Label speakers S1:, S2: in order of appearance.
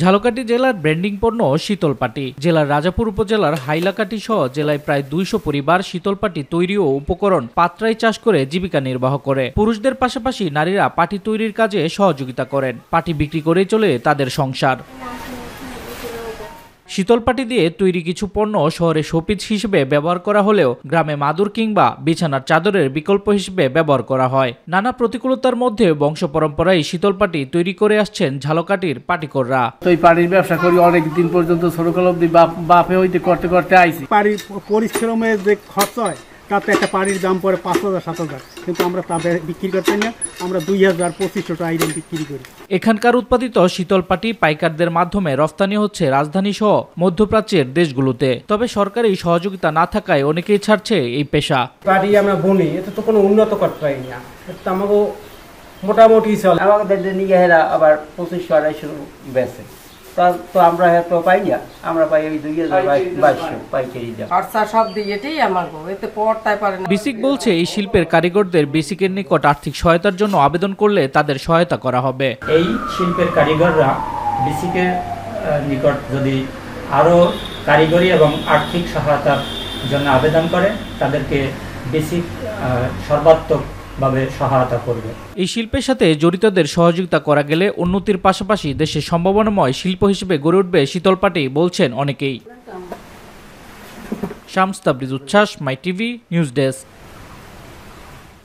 S1: ঝালকাঠি জেলার ব্র্যান্ডিং পণ্য শীতলপাটি। জেলার রাজাপুর উপজেলার হাইলাকাঠি সহ জেলায় প্রায় 200 পরিবার শীতলপাটি তৈরি ও উপকরণ পাত্রাই চাষ করে জীবিকা নির্বাহ করে। পুরুষদের পাশাপাশি নারীরা পাটি তৈরির কাজে সহযোগিতা করেন। পাটি বিক্রি করেই চলে তাদের সংসার। শীতলপাটি দিয়ে তৈরি কিছু পণ্য শহরে শোপিস হিসেবে ব্যবহার করা হলেও গ্রামে মাদুর কিংবা বিছানার চাদরের বিকল্প হিসেবে ব্যবহার করা হয়। নানা প্রতিকূলতার মধ্যে বংশ পরম্পরায় শীতলপাটি তৈরি করে আসছেন ঝালকাঠির পাটিকররা।
S2: তো এই পাটির ব্যবসা করি অনেক দিন পর্যন্ত, ছোটকাল অবধি বাপে হইতে করতে করতে আইছি।
S3: পাটির পরিশ্রমে যে খরচ হয় তাতে একটা পাটির দাম পড়ে 5,000-7,000, কিন্তু আমরা তাদের বিক্রি করতে না, আমরা 2,000-2,500 আইটেম বিক্রি করি।
S1: এখানকার উৎপাদিত শীতলপাটি পাইকারদের মাধ্যমে রফতানি হচ্ছে রাজধানী সহ মধ্যপ্রাচ্যের দেশগুলোতে। তবে সরকারি সহযোগিতা না থাকায় অনেকেই ছাড়ছে এই পেশা।
S4: পাটি আমরা বুনি, এটা তো কোনো উন্নত করতে পারি না, এটা আমাকে মোটামুটি চলে।
S5: আমাদের নিয়ে হেরা আবার 2500-250 বেচে, তো আমরা তো পাই না, আমরা পাই ওই 2,200 পাইকারি দাম।
S6: খরচা সব দিয়ে এটাই আমার গো, এতে পড়তাই পারে না।
S1: বিসিক বলছে এই শিল্পের কারিগরদের বিসিকের নিকট আর্থিক সহায়তার জন্য আবেদন করলে তাদের সহায়তা করা হবে।
S7: এই শিল্পের কারিগররা বিসিকের নিকট যদি আরও কারিগরি এবং আর্থিক সহায়তার জন্য আবেদন করে, তাদেরকে বেসিক সর্বাত্মকভাবে সহায়তা করবে।
S1: এই শিল্পের সাথে জড়িতদের সহযোগিতা করা গেলে উন্নতির পাশাপাশি দেশের সম্ভাবনাময় শিল্প হিসেবে গড়ে উঠবে শীতলপাটি বলছেন অনেকেই। শামস তাবরিজ উচ্ছ্বাস, মাই টিভি নিউজ ডেস্ক।